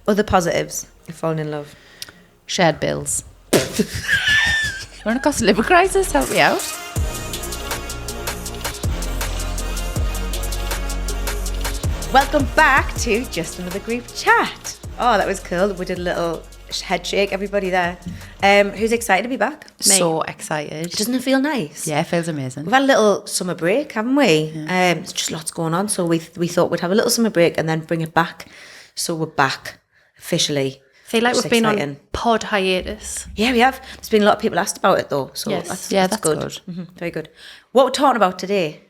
Other positives of falling in love. Shared bills. We're in a cost of living crisis. Help me out. Welcome back to Just Another Group Chat. Oh, that was cool. We did a little head shake, everybody there. Who's excited to be back? Me. So excited. Doesn't it feel nice? Yeah, it feels amazing. We've had a little summer break, haven't we? Yeah. There's just lots going on. So we thought we'd have a little summer break and then bring it back. So we're back officially. I feel like we've been on pod hiatus. Yeah, we have. There's been a lot of people asked about it though. So yes. that's good. Mm-hmm. Very good. What we're talking about today?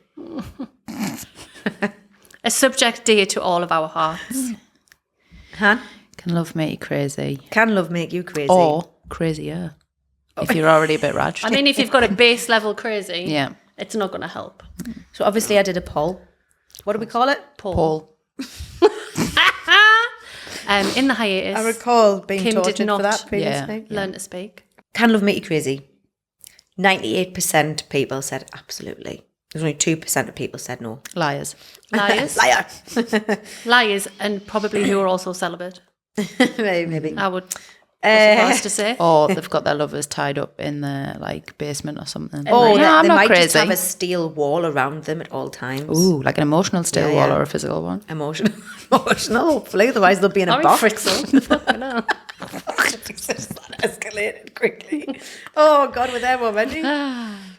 A subject dear to all of our hearts. Huh? Can love make you crazy? Can love make you crazy? Or crazier, if you're already a bit ratchet. I mean, if you've got a base level crazy, yeah, it's not going to help. So obviously I did a poll. What do we call it? Poll. In the hiatus, I recall being Kim tortured did not for that previously. learn to speak. Can love make you crazy? 98% people said absolutely. There's only 2% of people said no. Liars. Liars. Liar. Liars, and probably who are also celibate. Maybe. I would surprise to say. Or they've got their lovers tied up in their basement or something. Oh, no, I'm they not might crazy. just have a steel wall around them at all times. Ooh, like an emotional steel Yeah, wall yeah. or a physical one. Emotional, hopefully. Otherwise they'll be in a I box. Frickle. Fucking hell. That escalated quickly. Oh, God, we're there already.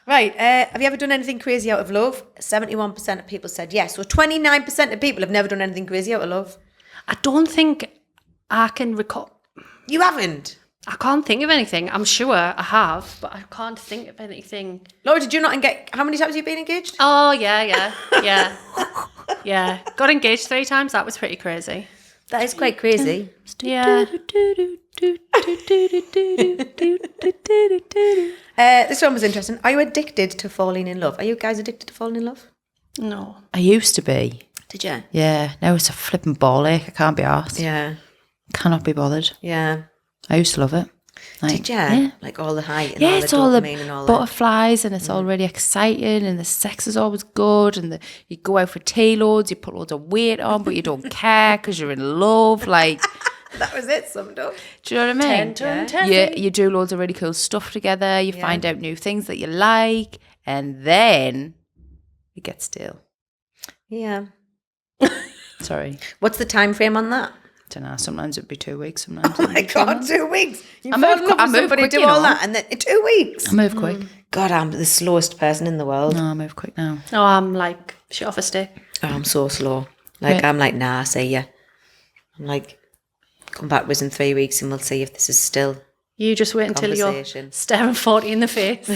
Right, have you ever done anything crazy out of love? 71% of people said yes. So 29% of people have never done anything crazy out of love. I don't think I can recall. You haven't? I can't think of anything. I'm sure I have, but I can't think of anything. Laura, did you not engage? How many times have you been engaged? Oh, yeah. Yeah. Got engaged 3 times. That was pretty crazy. That is quite crazy. Yeah. This one was interesting. Are you addicted to falling in love? Are you guys addicted to falling in love? No. I used to be. Did you? Yeah. Now it's a flipping ball ache. I can't be arsed. Yeah. Cannot be bothered. Yeah. I used to love it. Did you? Yeah. Like all the height and Yeah, all it's the all the dopamine and all butterflies and it's all really exciting and the sex is always good and you go out for tea loads, you put loads of weight on but you don't care because you're in love. Like, that was it, summed up. do you know what I mean? 10. You do loads of really cool stuff together. You find out new things that you like and then you get stale. Yeah. Sorry. What's the time frame on that? Don't know. Sometimes it'd be 2 weeks. Sometimes Oh my God, 2 weeks. You I fall move in love qu- I with move somebody, quick, do you all know. that, and then in 2 weeks. I move quick. God, I'm the slowest person in the world. No, I move quick now. Oh, I'm like shit off a stick. Oh, I'm so slow. Like, Yeah. I'm like, nah, see ya. I'm like, come back with us in 3 weeks and we'll see if this is still You just wait until you're conversation. staring 40 in the face.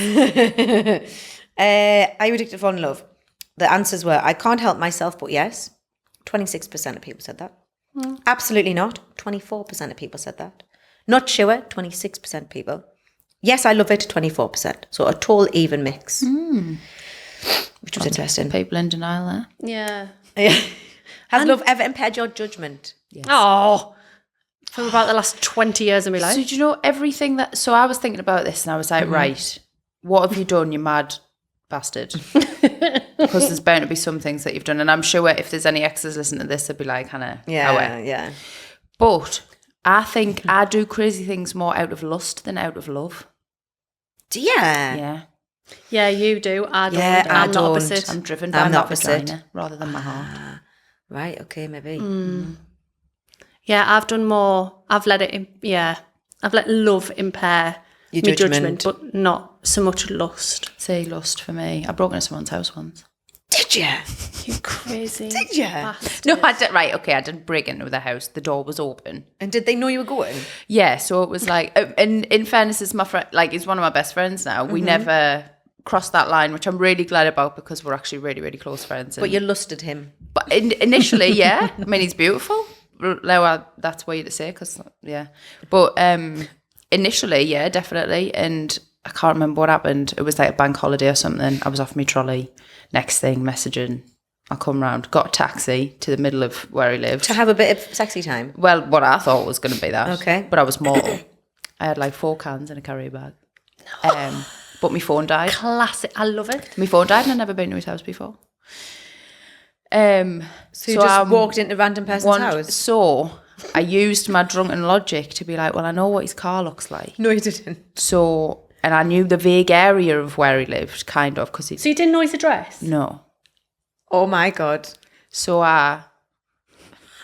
Are you addicted to falling in love? The answers were, I can't help myself, but yes. 26% of people said that. Absolutely not. 24% of people said that. Not sure. 26% of people. Yes, I love it. 24%. So a total even mix. Which was interesting. People in denial there. Yeah. Has love ever impaired your judgment? Yes. Oh, for about the last 20 years of my life. So do you know everything that... So I was thinking about this and I was like, right, what have you done, you mad bastard? Because there's bound to be some things that you've done. And I'm sure if there's any exes listening to this, they'd be like, Hannah, Yeah. But I think I do crazy things more out of lust than out of love. Yeah. Yeah. Yeah, you do. I don't. Yeah, I I'm the don't. opposite. I'm driven by I'm the my opposite. vagina rather than my heart. Right, okay, maybe. Yeah, I've done more. I've let love impair Your my judgment. judgment, but not so much lust. Say lust for me. I broke into someone's house once. Did you? You crazy. Did you? bastard. No, I did. Right, okay, I didn't break into the house. The door was open. And did they know you were going? Yeah, so it was like, and in fairness, it's my friend, like, he's one of my best friends now. We never crossed that line, which I'm really glad about because we're actually really, really close friends. But you lusted him. But initially, yeah. I mean, he's beautiful. Now that's way to say, because, yeah. But initially, yeah, definitely. And I can't remember what happened. It was like a bank holiday or something. I was off my trolley. Next thing, messaging. I come round, got a taxi to the middle of where he lived. To have a bit of sexy time. Well, what I thought was going to be that. Okay. But I was mortal. I had like 4 cans in a carrier bag. But my phone died. Classic. I love it. My phone died and I'd never been to his house before. So you just walked into a random person's house? So I used my drunken logic to be like, well, I know what his car looks like. No, you didn't. So, and I knew the vague area of where he lived, kind of, because So you didn't know his address? No. Oh my God. So I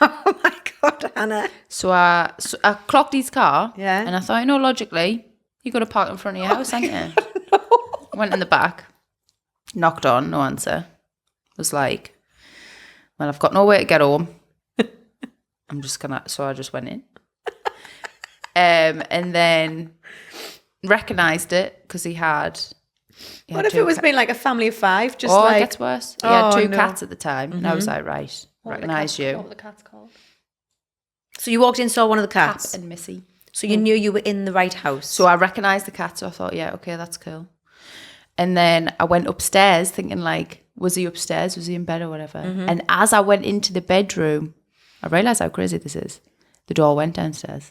Oh my God, Hannah. So I clocked his car. Yeah. And I thought, logically, you're going to park in front of your house, aren't you? I went in the back, knocked on, no answer. Was like, well, I've got nowhere to get home. So I just went in. And then recognised it because he had What if it was being like a family of 5? Just it like, gets worse. He had 2 no. cats at the time. And I was like, right, recognise you. What were the cats called? So you walked in, saw one of the Cap cats. and Missy. So you knew you were in the right house. So I recognised the cat, so I thought, yeah, okay, that's cool. And then I went upstairs thinking like, was he upstairs? Was he in bed or whatever? And as I went into the bedroom, I realised how crazy this is. The door went downstairs.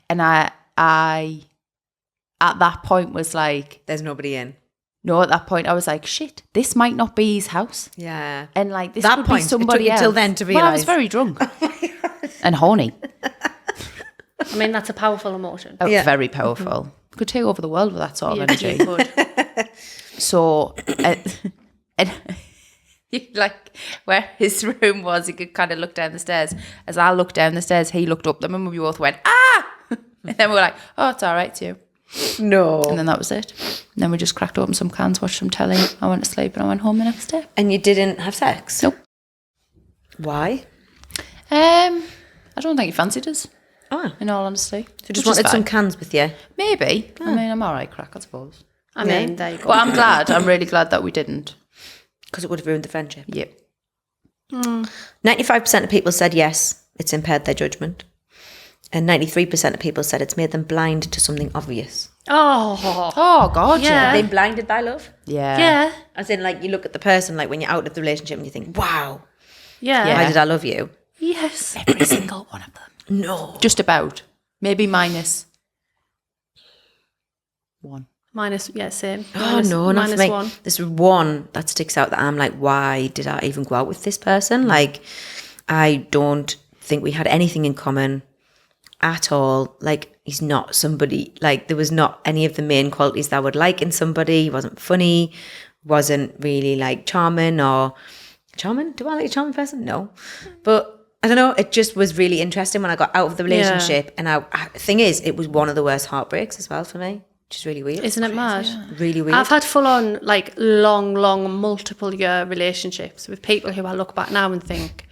And I at that point was like... There's nobody in. No, at that point I was like, shit, this might not be his house. Yeah. And like, this That could point, be somebody it took you else. till then to Well, I was realise. very drunk. And horny. I mean, that's a powerful emotion. Oh, Yeah. very powerful. Could take over the world with that sort of You energy. could. So, and like where his room was, he could kind of look down the stairs. As I looked down the stairs, he looked up them and we both went, ah! And then we were like, oh, it's all right too. No. And then that was it. And then we just cracked open some cans, watched some telly. I went to sleep and I went home the next day. And you didn't have sex? Nope. Why? I don't think he fancied us, Ah. in all honesty. So just wanted some cans with you? Maybe. I mean, I'm all right crack, I suppose. I mean, there you go. But I'm glad. I'm really glad that we didn't. Because it would have ruined the friendship. Yep. 95% of people said yes, it's impaired their judgment. And 93% of people said it's made them blind to something obvious. Oh, Oh, God, Yeah. Are they blinded by love? Yeah. yeah. As in, like, you look at the person, like, when you're out of the relationship and you think, wow, Yeah. Yeah. why did I love you? Yes. Every single one of them. No. Just about. Maybe minus 1. Minus, yeah, same. Oh, Minus- no, not for minus me. 1. There's one that sticks out that I'm like, why did I even go out with this person? Like, I don't think we had anything in common at all. Like, he's not somebody, like, there was not any of the main qualities that I would like in somebody. He wasn't funny, wasn't really, like, charming or... Charming? Do I like a charming person? No. But... I don't know, it just was really interesting when I got out of the relationship. And thing is, it was one of the worst heartbreaks as well for me, which is really weird. Isn't it mad? Really weird. I've had full on, like, long, multiple year relationships with people who I look back now and think,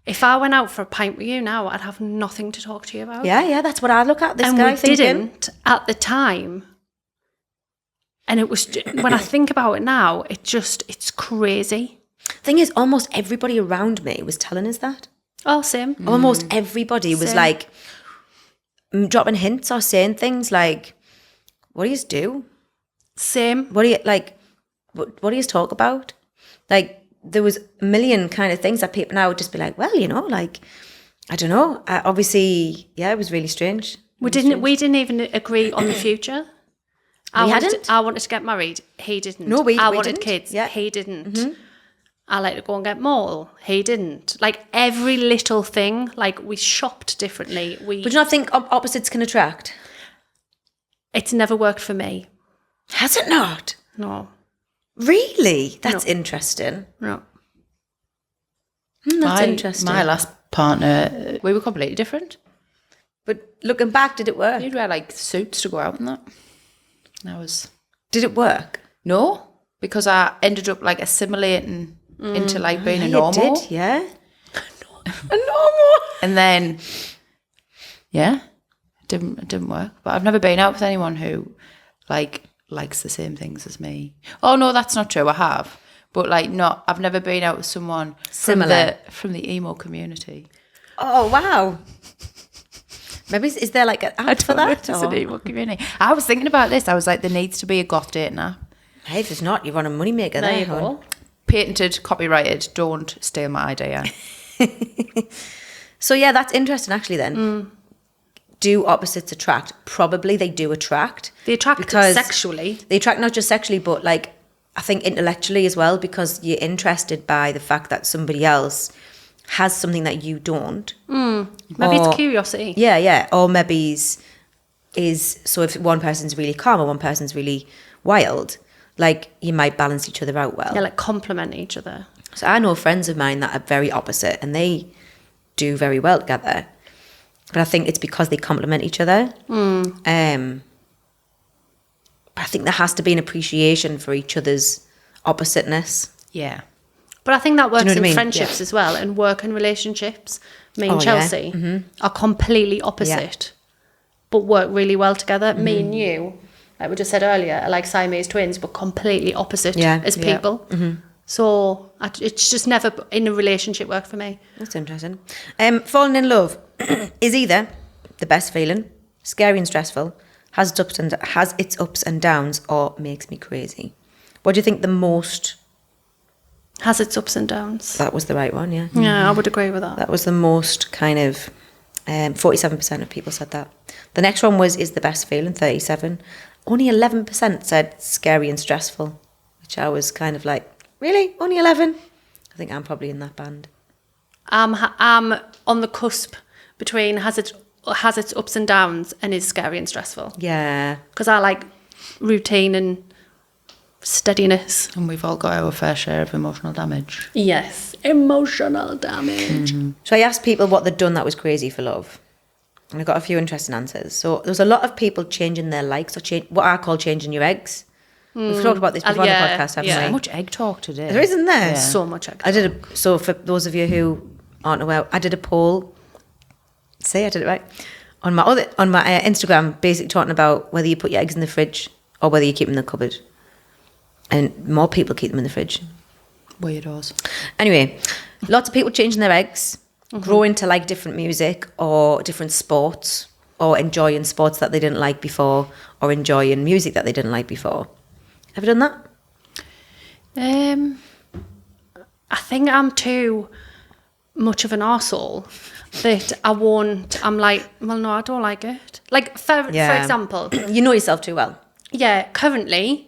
if I went out for a pint with you now, I'd have nothing to talk to you about. Yeah, that's what I look at. This And guy we thinking. didn't at the time. And it was, when I think about it now, it's crazy. Thing is, almost everybody around me was telling us that. Oh, same. Almost everybody was Same. like dropping hints or saying things like, what do you do? Same. What do you, like, what do you talk about? Like, there was a million kind of things that people now would just be like, well, like, I don't know. Obviously, yeah, it was really strange. We didn't even agree on the future. I hadn't? wanted to get married. He didn't. No, we I wanted didn't. kids. Yeah. He didn't. I like to go and get more. He didn't. Like every little thing. Like we shopped differently. But do you not think opposites can attract? It's never worked for me. Has it not? No. Really? That's interesting. No. That's interesting. My last partner, we were completely different. But looking back, did it work? You'd wear like suits to go out and that. And I was... Did it work? No, because I ended up like assimilating into like being a You normal. did, yeah. A normal. And then, yeah, it didn't work. But I've never been out with anyone who like likes the same things as me. Oh no, that's not true. I have, but like not. I've never been out with someone Similar. from the emo community. Oh, wow. Maybe is there like an app for that? It's an or- emo community. I was thinking about this. I was like, there needs to be a goth dating app. Hey, if there's not, you're on a moneymaker There there, you hon. go. Patented, copyrighted. Don't steal my idea. So yeah, that's interesting actually then. Do opposites attract? Probably they do attract. They attract because sexually. They attract not just sexually, but like I think intellectually as well, because you're interested by the fact that somebody else has something that you don't. Maybe Or- it's curiosity. Yeah. Or maybe so if one person's really calm or one person's really wild, like you might balance each other out well. Yeah, like complement each other. So I know friends of mine that are very opposite and they do very well together. But I think it's because they complement each other. But I think there has to be an appreciation for each other's oppositeness. Yeah. But I think that works know what in I mean? friendships as well, and work and relationships. Me and Oh, yeah. Chelsea are completely opposite, but work really well together. Me and you, like we just said earlier, are like Siamese twins, but completely opposite as people. So it's just never in a relationship work for me. That's interesting. Falling in love is either the best feeling, scary and stressful, has its ups and downs, or makes me crazy. What do you think the most... Has its ups and downs. That was the right one, yeah. Yeah, I would agree with that. That was the most kind of... 47% of people said that. The next one is the best feeling, 37. Only 11% said scary and stressful, which I was kind of like, really? Only 11? I think I'm probably in that band. I'm on the cusp between has its ups and downs and is scary and stressful. Yeah. Because I like routine and steadiness. And we've all got our fair share of emotional damage. Yes, emotional damage. So I asked people what they'd done that was crazy for love. And I got a few interesting answers. So there was a lot of people changing their likes, or what I call changing your eggs. We've talked about this before on the podcast, haven't yeah. we? So much egg talk today. There isn't there? So much extra. I did so for those of you who aren't aware, I did a poll. See, I did it right on my Instagram, basically talking about whether you put your eggs in the fridge or whether you keep them in the cupboard. And more people keep them in the fridge. Weirdos. Anyway, lots of people changing their eggs, growing to like different music or different sports, or enjoying sports that they didn't like before, or enjoying music that they didn't like before. Have you done that? I think I'm too much of an arsehole that I'm like, well, no, I don't like it. Like, for example, You know yourself too well. yeah, currently,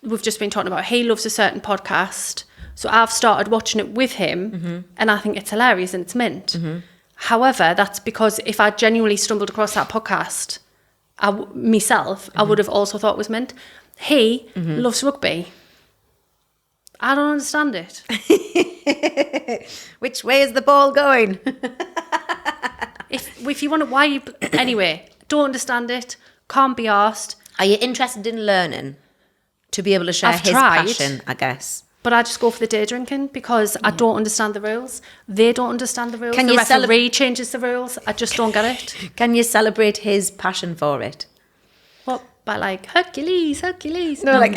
we've just been talking about, he loves a certain podcast. So I've started watching it with him and I think it's hilarious and it's mint. However, that's because if I genuinely stumbled across that podcast, I would have also thought it was mint. He loves rugby. I don't understand it. Which way is the ball going? If you want to, anyway, don't understand it, can't be asked. Are you interested in learning to be able to share I've his tried. passion, I guess? But I just go for the day drinking because I don't understand the rules. They don't understand the rules. Can the you referee changes the rules. I just don't get it. Can you celebrate his passion for it? What? By like, Hercules. No, like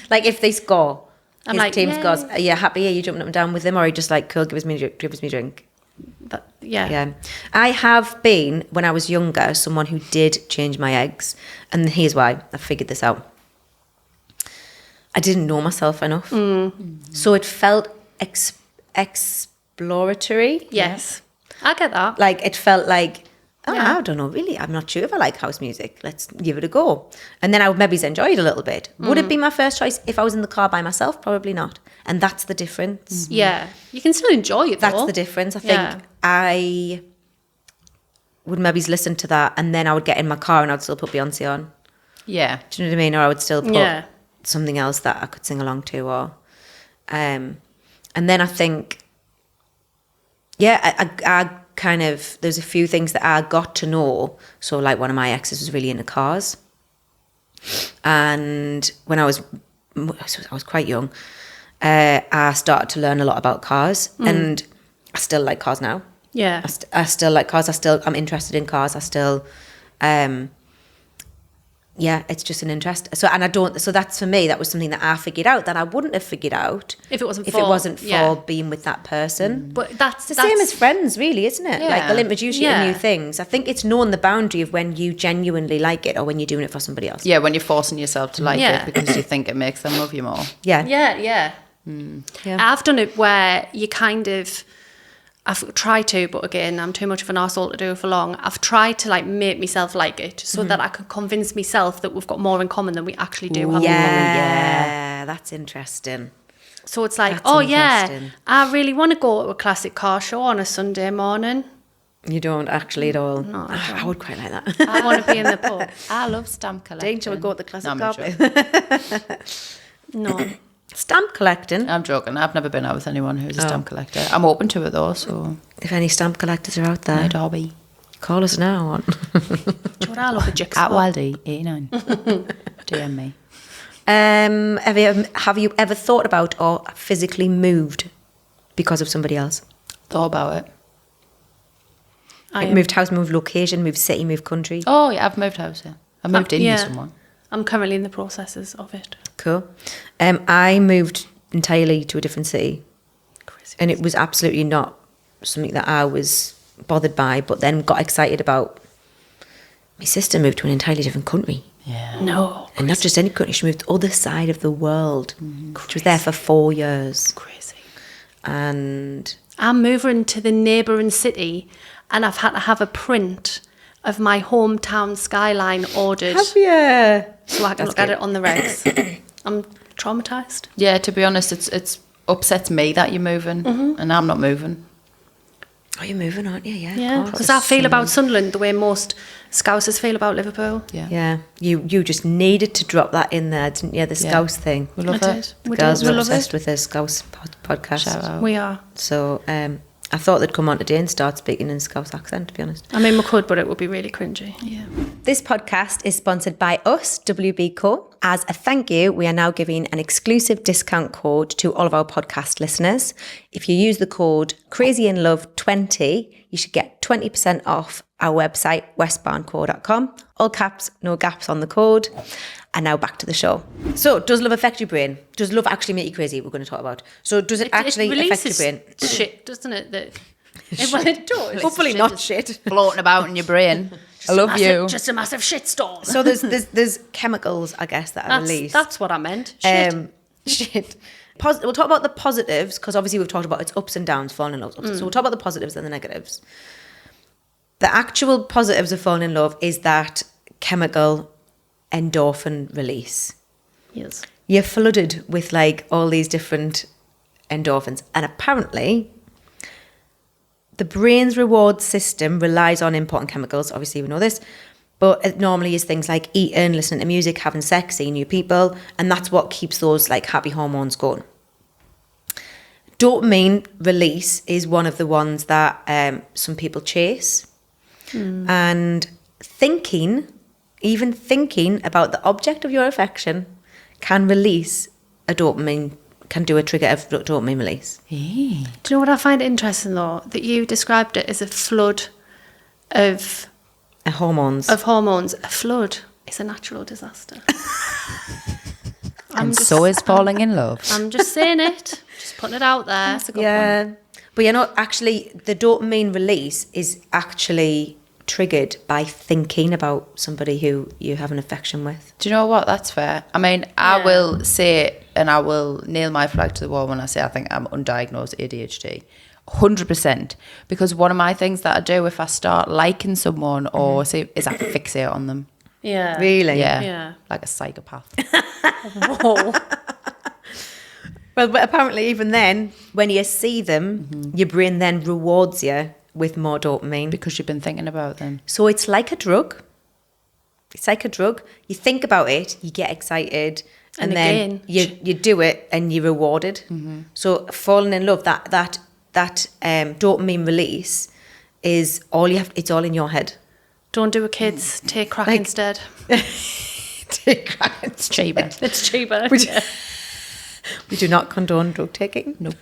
like if they score, I'm his like, team yay. scores, are you happy? Are you jumping up and down with them? Or are you just like, cool, give us me a drink? But, yeah. Yeah. I have been, when I was younger, someone who did change my eggs. And here's why. I figured this out. I didn't know myself enough. So it felt exploratory. Yes. I get that. Like, it felt like, Yeah. I don't know, really. I'm not sure if I like house music. Let's give it a go. And then I would maybe enjoy it a little bit. Would it be my first choice if I was in the car by myself? Probably not. And that's the difference. Yeah. You can still enjoy it, though. That's the difference. I think Yeah. I would maybe listen to that and then I would get in my car and I'd still put Beyonce on. Yeah. Do you know what I mean? Or I would still put Yeah. something else that I could sing along to. Or, and then I think, I kind of, there's a few things that I got to know. So like one of my exes was really into cars. And when I was quite young, I started to learn a lot about cars. And I still like cars now. Yeah. I still like cars. I'm interested in cars. I still, it's just an interest. So that's for me, that was something that I figured out that I wouldn't have figured out If it wasn't for yeah. being with that person. But that's It's the same as friends, really, isn't it? Like Yeah. they'll introduce you to Yeah. new things. I think it's knowing the boundary of when you genuinely like it or when you're doing it for somebody else. Yeah, when you're forcing yourself to like Yeah. it because you think it makes them love you more. Yeah. Yeah. Yeah. I've done it where you kind of, I've tried to, but again, I'm too much of an arsehole to do it for long. I've tried to like make myself like it so that I could convince myself that we've got more in common than we actually do have in common. Yeah, that's interesting. So it's like, That's oh yeah, interesting. I really want to go to a classic car show on a Sunday morning. You don't actually at all. No, I don't. I would quite like that. I want to be in the pub. I love stamp collecting. Dean, shall we go to the classic I'm car joking. place? No. Stamp collecting. I'm joking. I've never been out with anyone who's a stamp collector. I'm open to it though, so If any stamp collectors are out there, no Derby. call us now. Do you know what I love a jigsaw? At Wildy 89. DM me. Have you ever thought about or physically moved because of somebody else? Thought about it. I Moved house, moved location, moved city, moved country. Oh yeah, I've moved house. Yeah, I moved in yeah. with someone. I'm currently in the processes of it. Cool. I moved entirely to a different city. Crazy. And it was absolutely not something that I was bothered by, but then got excited about. My sister moved to an entirely different country. Yeah. No. And not just any country, she moved to the other side of the world. She was there for 4 years. Crazy. And I'm moving to the neighbouring city and I've had to have a print of my hometown skyline ordered have you? so I can look at it on the regs. I'm traumatised. Yeah, to be honest, it's upsets me that you're moving and I'm not moving. Oh, you're moving, aren't you? Yeah. Yeah, of course. because I feel about Sunderland the way most Scousers feel about Liverpool. Yeah. Yeah. You just needed to drop that in there, didn't you? The Scouse thing. We love I it. did. The We girls do. were We love obsessed it. with the Scouse podcast. Shout out. We are. So I thought they'd come on today and start speaking in Scouse accent, to be honest. I mean, we could, but it would be really cringy. Yeah. This podcast is sponsored by us, WBCo. As a thank you, we are now giving an exclusive discount code to all of our podcast listeners. If you use the code CrazyInLove20, you should get 20% off our website, westbarnco.com. All caps, no gaps on the code. And now back to the show. So, does love affect your brain? Does love actually make you crazy? We're going to talk about. So, does it actually affect your brain? Shit, doesn't it? Well, it does. Hopefully not shit. Floating about in your brain. I love you. Just a massive shitstorm. So there's chemicals, I guess, that are released. That's what I meant. Shit. Shit. We'll talk about the positives, because obviously we've talked about its ups and downs, falling in love. So we'll talk about the positives and the negatives. The actual positives of falling in love is that chemical endorphin release. Yes. You're flooded with like all these different endorphins, and apparently the brain's reward system relies on important chemicals. Obviously we know this, but it normally is things like eating, listening to music, having sex, seeing new people, and that's what keeps those like happy hormones going. Dopamine release is one of the ones that some people chase, and even thinking about the object of your affection can release a dopamine, can do a trigger of dopamine release. Do you know what I find interesting though? That you described it as a flood of Hormones. hormones. A flood is a natural disaster. And so is falling in love. I'm just saying it. Just putting it out there. That's a good Yeah. point. But actually, the dopamine release is actually triggered by thinking about somebody who you have an affection with. Do you know what? That's fair. I mean, I will say, and I will nail my flag to the wall when I say I think I'm undiagnosed ADHD. 100%. Because one of my things that I do if I start liking someone or say is I fixate on them. Yeah. Really? Yeah. Yeah. Like a psychopath. Whoa. Well, but apparently even then, when you see them, your brain then rewards you with more dopamine. Because you've been thinking about them. So it's like a drug. It's like a drug. You think about it, you get excited, and then again, you do it and you're rewarded. So falling in love, that dopamine release is all you have. It's all in your head. Don't do it, kids. Take crack Like- instead. It's cheaper. It's cheaper. We do not condone drug taking. Nope.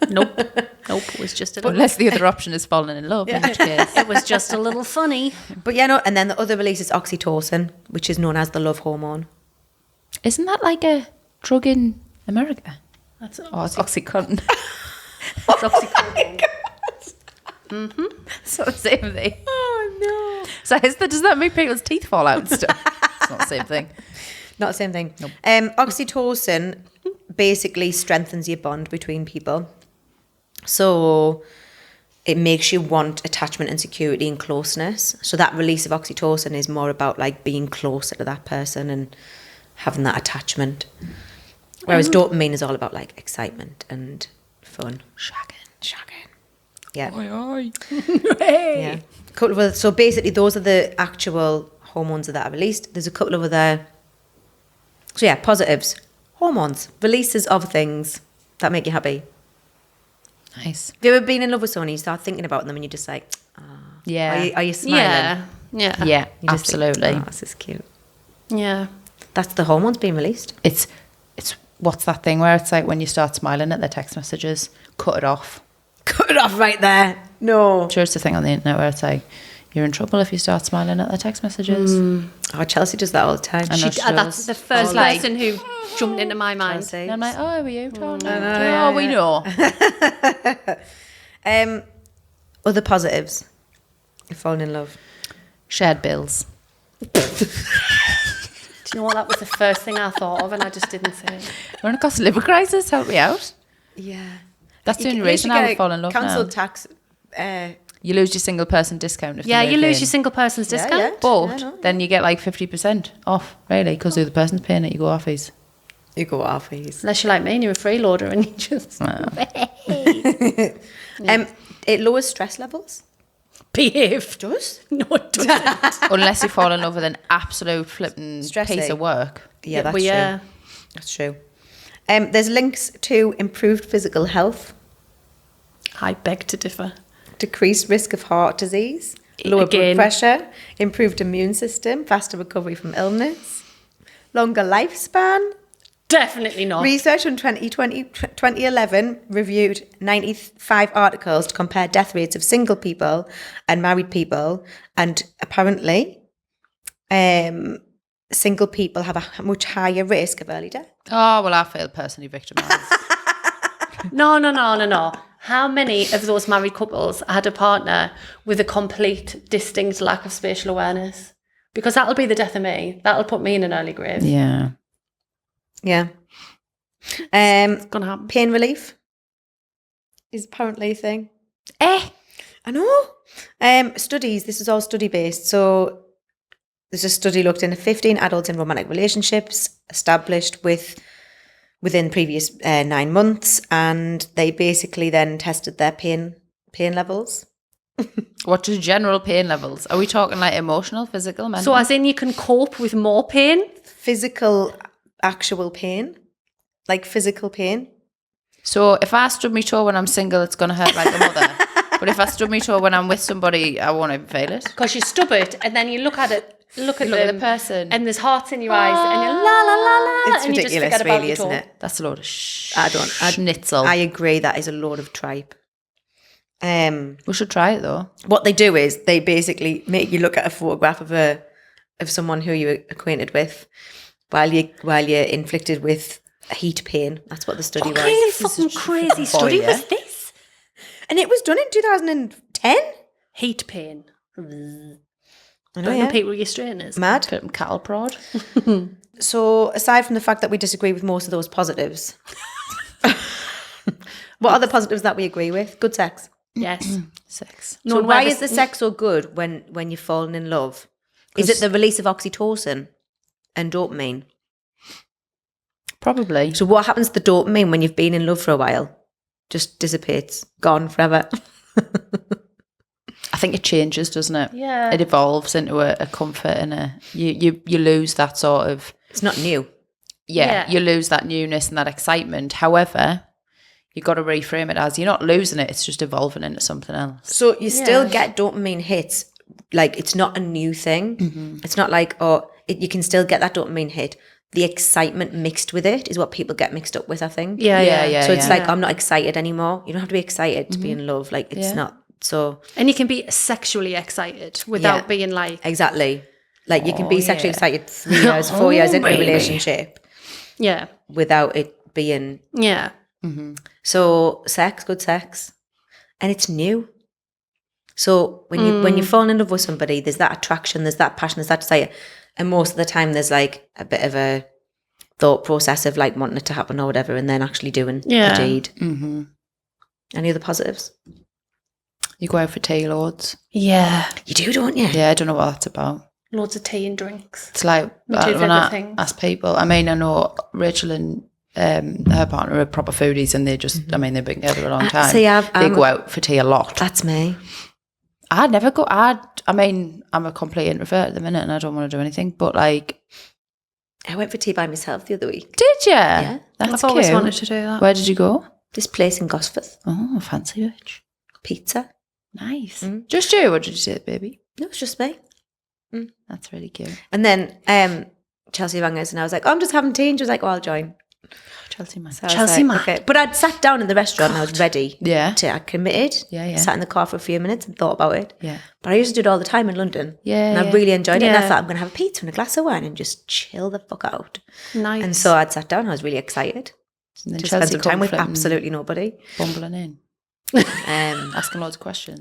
Nope. It was just a little. Unless the other option is falling in love, in which case. It was just a little funny. But yeah, no. And then the other release is oxytocin, which is known as the love hormone. Isn't that like a drug in America? That's Oh, it's Oxycontin. It's oxycodone. So the same thing. Oh no. So does that make people's teeth fall out and stuff? It's not the same thing. Not the same thing. Nope. Oxytocin basically strengthens your bond between people. So it makes you want attachment and security and closeness. So that release of oxytocin is more about like being closer to that person and having that attachment. Whereas dopamine is all about like excitement and fun. Shagging. Yeah. Hey. Yeah. Couple of other, so basically those are the actual hormones that are released. There's a couple of other, so yeah, positives. Hormones, releases of things that make you happy. Nice. Have you ever been in love with someone and you start thinking about them and you're just like, Yeah. are you smiling? Yeah. Yeah. Yeah, You just think, absolutely. oh, this is cute. Yeah. That's the hormones being released. It's what's that thing where it's like when you start smiling at their text messages, cut it off. Cut it off right there. No. Sure, it's the thing on the internet where it's like, you're in trouble if you start smiling at their text messages. Oh, Chelsea does that all the time. I know. That's the first like- person who jumped into my mind. Chelsea. And I'm like, oh, how are you, Tony? yeah, Oh, we know. Other positives. You're falling in love. Shared bills. Do you know what? That was the first thing I thought of, and I just didn't say it. We're in a cost of living crisis. Help me out. Yeah. That's the only reason I would fall in love council now. tax. You lose your single person discount if Yeah, they you move lose in. your single person's Yeah, discount. yeah. But I know. then you get like 50% off, really, because the other person's paying it. You go off these. You go off these. Unless you're like me and you're a freeloader and you just It lowers stress levels. behave. Does? No, it doesn't. Unless you fall in love with an absolute flipping Stressy. piece of work. Yeah, that's but yeah. true. That's true. There's links to improved physical health, I beg to differ. decreased risk of heart disease, lower Again. blood pressure, improved immune system, faster recovery from illness, longer lifespan. Definitely not. Research in 2011 reviewed 95 articles to compare death rates of single people and married people, and apparently single people have a much higher risk of early death. Oh, well, I feel personally victimised. No. How many of those married couples had a partner with a complete, distinct lack of spatial awareness? Because that'll be the death of me. That'll put me in an early grave. Yeah. Yeah. It's gonna happen. Pain relief is apparently a thing. Eh? I know. Studies, this is all study based. So there's a study looked into 15 adults in romantic relationships established within previous 9 months, and they basically then tested their pain levels. What are general pain levels? Are we talking like emotional, physical, mental? So as in you can cope with more pain? Physical, actual pain, like physical pain. So if I stub my toe when I'm single, it's going to hurt like a mother. But if I stub my toe when I'm with somebody, I won't even feel it. Because you stub it and then you look at it, look at the person. and there's hearts in your eyes and you're la la la la It's and you ridiculous, just forget about really, your isn't toe. it? That's a load of Schnitzel. schnitzel. I agree, that is a load of tripe. We should try it though. What they do is they basically make you look at a photograph of someone who you're acquainted with while you're inflicted with heat pain. That's what the study What was. kind of fucking crazy study yeah. was this? And it was done in 2010. Heat pain. I Don't know, know yeah. people with your straighteners. Mad. Bit of cattle prod. So aside from the fact that we disagree with most of those positives, what are the positives that we agree with? Good sex. Yes. Sex. So No, why why is the does- sex so good when you're falling in love? Is it the release of oxytocin and dopamine? Probably. So what happens to the dopamine when you've been in love for a while? Just dissipates, gone forever. I think it changes, doesn't it? Yeah. It evolves into a comfort and you lose that sort of It's not new. Yeah. you lose that newness and that excitement. However, you got to reframe it as you're not losing it, it's just evolving into something else. So you still Yeah. get dopamine hits. Like, it's not a new thing. Mm-hmm. It's not like, you can still get that dopamine hit. The excitement mixed with it is what people get mixed up with, I think. Yeah. So it's yeah. like, I'm not excited anymore. You don't have to be excited to be in love. Like, it's Yeah. not. So, And you can be sexually excited without Yeah. being like, exactly. Like, you can be sexually yeah. excited 3 years, 4 years into a baby. relationship yeah, without it being. yeah. So, sex, good sex. And it's new. So when you fall in love with somebody, there's that attraction, there's that passion, there's that desire. And most of the time there's like a bit of a thought process of like wanting it to happen or whatever, and then actually doing Yeah. the deed. Mm-hmm. Any other positives? You go out for tea loads. Yeah. You do, don't you? Yeah, I don't know what that's about. Loads of tea and drinks. It's like My two when favourite I things. ask people. I mean, I know Rachel and her partner are proper foodies, and they just, I mean, they've been together a long time. See, they go out for tea a lot. That's me. I never go. I mean, I'm a complete introvert at the minute, and I don't want to do anything. But like, I went for tea by myself the other week. did you? Yeah. That's I've always cute. wanted to do that. Where did you go? This place in Gosforth. Oh, fancy bitch. Pizza. Nice. Just you, or did you say it, baby? No, it's just me. That's really cute. And then Chelsea rang us and I was like, oh, I'm just having tea. And she was like, oh, I'll join. Chelsea man. So I was Chelsea like, man. okay. But I'd sat down in the restaurant and I was ready. Yeah. I committed. Yeah. Sat in the car for a few minutes and thought about it. Yeah. But I used to do it all the time in London. Yeah, And I yeah. really enjoyed it. And I Yeah. thought, I'm going to have a pizza and a glass of wine and just chill the fuck out. Nice. And so I'd sat down. I was really excited And then to spend some time come with flipping, absolutely nobody. bumbling in, Um, asking loads of questions.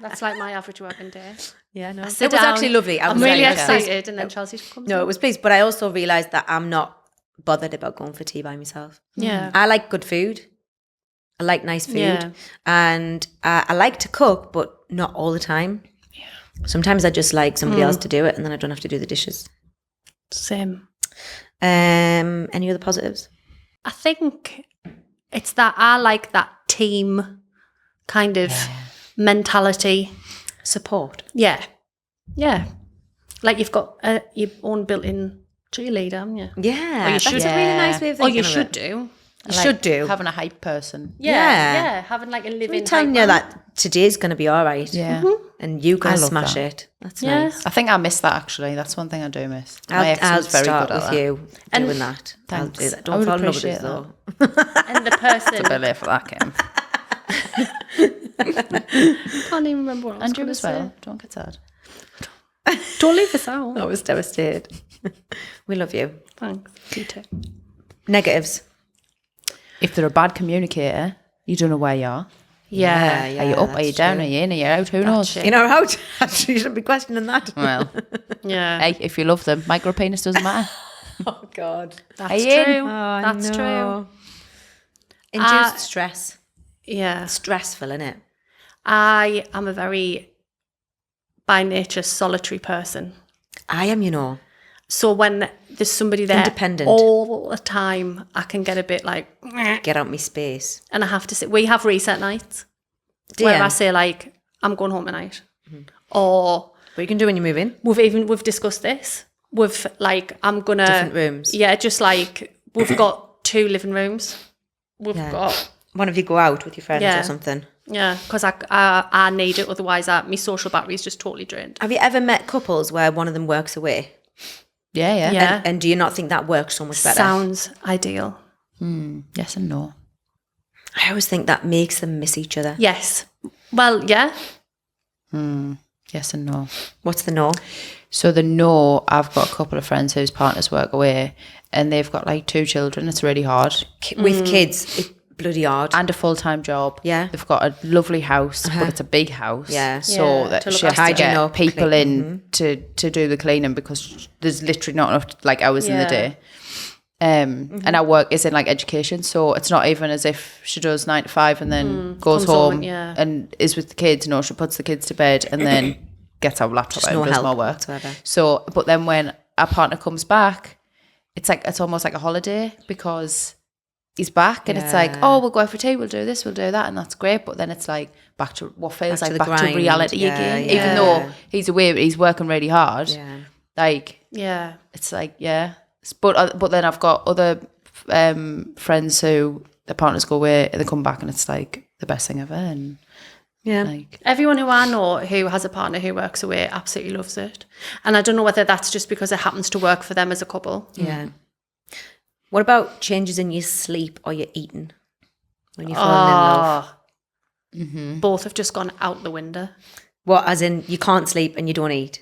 That's like my average working day. yeah, no. It Sit was down, actually lovely. I I'm was really very excited, and then Chelsea comes. No, in. it was pleased. But I also realised that I'm not bothered about going for tea by myself. Yeah. I like good food. I like nice food. Yeah. And I like to cook, but not all the time. Yeah. Sometimes I just like somebody else to do it and then I don't have to do the dishes. Same. Any other positives? I think it's that I like that team kind of mentality. Support. Yeah. Yeah. Like you've got your own built-in cheerleader, haven't you? Yeah. Or you that's should. a really nice way of Or thinking you of should it. do. You should do. Having a hype person. Yeah. Having like a I'm living telling hype you man. that today's going to be all right. Yeah. And you're going I to love smash that. it. That's Yeah. nice. I think I miss that actually. That's one thing I do miss. My I'll, ex I'll was very start good at with that. you doing that. I'll Thanks. do that. I Don't would fall in love with appreciate us though. And the person. A bit late for that, Kim. Can't even remember what I was And you gonna as well. Don't get sad. say. Don't leave us out. I was devastated. We love you. Thanks. You too. Negatives. If they're a bad communicator, you don't know where you are. Yeah. Yeah, Are you up? Are you that's down? true. Are you in? Are you out? Who knows? You know how to, you shouldn't be questioning that. Well, Yeah. hey, if you love them, micro penis doesn't matter. Oh God. That's Are you in? true. That's true. Induced stress. Yeah. Stressful, innit? I am a very, by nature, solitary person. I am, you know. So when there's somebody there Independent. all the time, I can get a bit like, Get out my space. and I have to sit. We have reset nights Do where you? I say like, I'm going home tonight, or What you can do when you move in. we've discussed this. We've like, I'm gonna Different rooms. Yeah, just like we've got 2 living rooms. We've Yeah. got One of you go out with your friends Yeah. or something. because I need it. Otherwise, my social battery is just totally drained. Have you ever met couples where one of them works away? Yeah. Yeah. And do you not think that works so much better? Sounds ideal. Yes and no. I always think that makes them miss each other. Yes. Well, yeah. Yes and no. What's the no? So the no, I've got a couple of friends whose partners work away and they've got like 2 children. It's really hard. With kids, it's bloody hard. And a full-time job. Yeah. They've got a lovely house, but it's a big house. Yeah. So Yeah, that to look she has to after. get Hygiene up, people clean. in to do the cleaning because there's literally not enough like hours in the Yeah. day. And our work is in like education, so it's not even as if she does 9 to 5 and then goes Comes home, home yeah. and is with the kids. No, she puts the kids to bed and then gets our laptop Just out no and does help more work. whatsoever. So, but then when our partner comes back, it's almost like a holiday because he's back and it's like, Yeah. oh, we'll go out for tea, we'll do this, we'll do that, and that's great. But then it's like back to what feels Back to like the back to grind. reality Yeah, again. yeah. Even though he's away, but he's working really hard. Yeah. Like Yeah. it's like but then I've got other friends who their partners go away and they come back and it's like the best thing ever. And Yeah. like Everyone who I know who has a partner who works away absolutely loves it. And I don't know whether that's just because it happens to work for them as a couple. Yeah. What about changes in your sleep or your eating when you're falling in love? Both have just gone out the window. What, as in you can't sleep and you don't eat?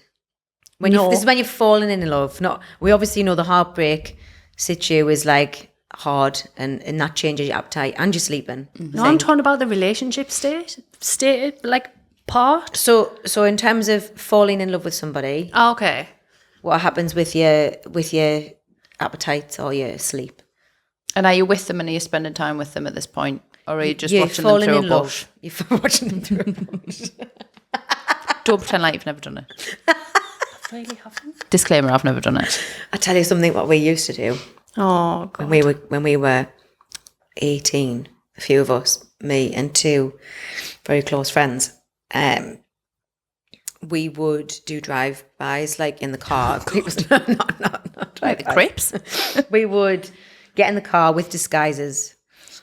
No. This is when you're falling in love. We obviously know the heartbreak situ is like hard and that changes your appetite and your sleeping. No, I'm talking about the relationship state like part. So in terms of falling in love with somebody, Okay. what happens with your appetites or your sleep? and are you with them and are you spending time with them at this point? Or are you just You're watching them falling through a in bush? love. You're watching them through a bush. Don't pretend like you've never done it. Really haven't. Disclaimer, I've never done it. I tell you something what we used to do Oh, God. When we were 18, a few of us, me and two very close friends, we would do drive-bys like in the car. It was not Like drive the Crips. We would get in the car with disguises,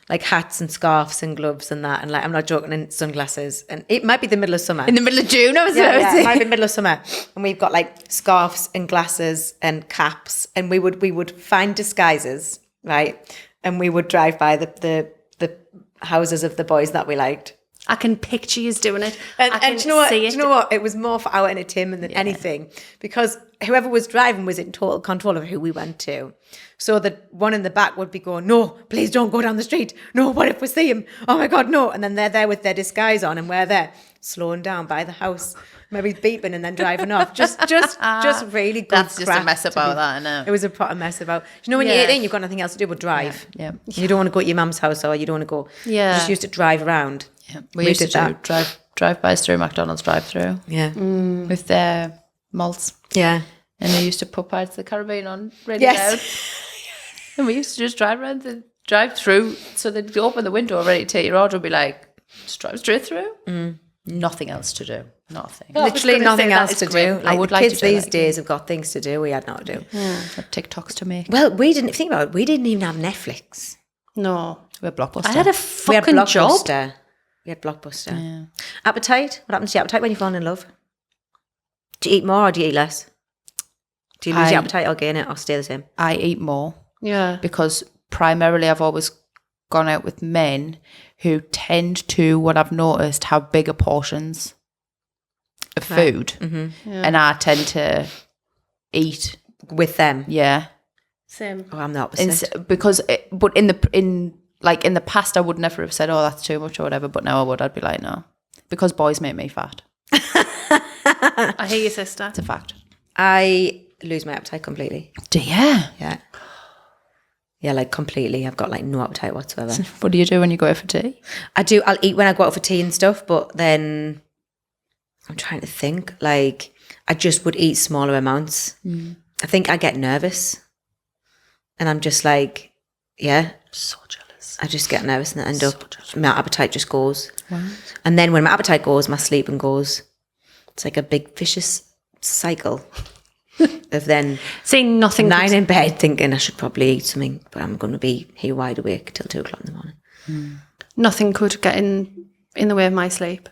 like hats and scarves and gloves and that, and like I'm not joking, and sunglasses. And it might be the middle of summer. In the middle of June, I was It might be middle of summer, and we've got like scarves and glasses and caps, and we would find disguises, right, and we would drive by the houses of the boys that we liked. I can picture you doing it. And, I can do you know what? see Do it. you know what? It was more for our entertainment than anything, because whoever was driving was in total control of who we went to. So the one in the back would be going, "No, please don't go down the street. No, what if we see him? Oh my God, no!" And then they're there with their disguise on, and we're there slowing down by the house, maybe beeping and then driving off. Just really good. That's just a crack mess to about be- that, I know. It was a proper mess about. You know, when Yeah. you're 18, you've got nothing else to do but drive. Yeah. You don't want to go to your mum's house, or you don't want to go. Yeah. You just used to drive around. Yeah. We used to did do drive-bys through McDonald's drive-through Yeah. with their malts. Yeah. And they used to put Pirates of the Caribbean on really Yes. loud. And we used to just drive around the drive-through. So they'd open the window ready to take your order and be like, just drive straight through. Nothing else to do. Nothing. Literally gonna nothing say that else is to great. do. I Like, would the like to kids do these that days have got things to do we had not to do. Have TikToks to make. Well, we didn't think about it. We didn't even have Netflix. No. We're Blockbuster. I had a We had fucking job. Blockbuster. We had Blockbuster. Appetite? What happens to your appetite when you fall in love? Do you eat more or do you eat less? Do you lose your appetite or gain it or stay the same? I eat more Yeah. because primarily I've always gone out with men who tend to, what I've noticed, have bigger portions of food. And I tend to eat, With them? yeah. Same. Oh, I'm the And opposite. because but in the past I would never have said, oh, that's too much or whatever, but now I would. I'd be like, no, because boys make me fat. I hear you, sister. It's a fact. I lose my appetite completely. Do you? Yeah. Yeah, like completely. I've got like no appetite whatsoever. What do you do when you go out for tea? I'll eat when I go out for tea and stuff, but then I'm trying to think. Like, I just would eat smaller amounts. I think I get nervous. And I'm just like, yeah. So jealous. I just get nervous and end up, my appetite just goes. And then when my appetite goes, my sleeping goes. It's like a big vicious cycle of then See, nothing. 9 in bed thinking I should probably eat something, but I'm going to be here wide awake till 2 o'clock in the morning. Nothing could get in the way of my sleep.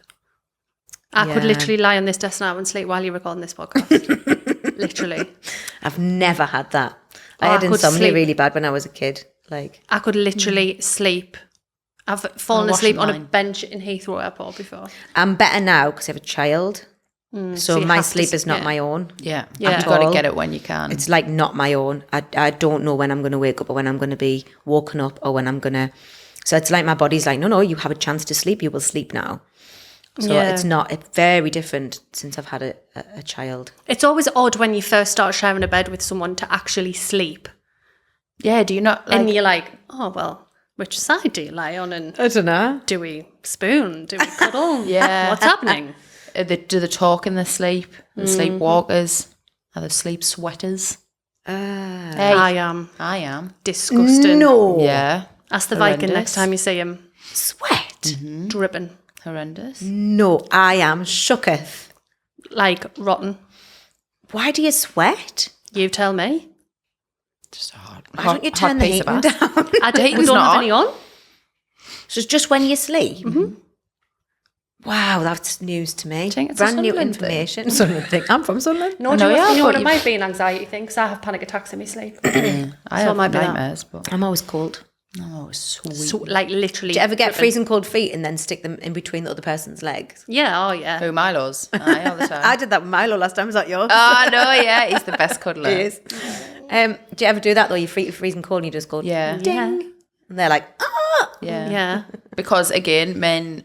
I could Yeah. literally lie on this desk now and sleep while you're recording this podcast. Literally. I've never had that. I Oh, had I could insomnia sleep. really bad when I was a kid. Like, I could literally sleep. I've fallen I'm asleep on washing a mine. bench in Heathrow Airport before. I'm better now because I have a child. so So you my have to sleep s- is not yeah. my own. Yeah. Yeah. You've got to All. get it when you can. It's like not my own. I don't know when I'm going to wake up or when I'm going to be woken up or when I'm going to. So it's like my body's like, no, you have a chance to sleep. You will sleep now. So Yeah. it's very different since I've had a child. It's always odd when you first start sharing a bed with someone to actually sleep. yeah, do you not like... And you're like, oh, well, which side do you lie on? And I don't know. do we spoon? Do we cuddle? Yeah. What's happening? do the talk in the sleep? The sleepwalkers? Are the sleep sweaters? Hey, I am I am. disgusting. No. Yeah. Ask the Viking Horrendous. next time you see him. Sweat. Dripping. Horrendous. No, I am shooketh. Like rotten. Why do you sweat? You tell me. Just a hot, Why don't you turn the piece of heating ass. down? I don't, we was don't not have on. any on. So it's just when you sleep? Wow, that's news to me. think it's a Brand new Sunderland thing? information. Sunderland thing. I'm from Sunderland. No, I do know you you know, have, you know what but it you- might be an anxiety thing because I have panic attacks in my sleep. I So it have might be that. nightmares, but... I'm always cold. Oh, sweet. So, like literally. Do you ever get dripping. freezing cold feet and then stick them in between the other person's legs? Yeah, oh yeah. Who, Milo's? Aye, all the time. I did that with Milo last time. Was that yours? Oh, no, yeah. He's the best cuddler. It is. Do you ever do that though? You're freezing cold and you just go Yeah. ding, and they're like, ah. Yeah. Yeah. Because, again, men...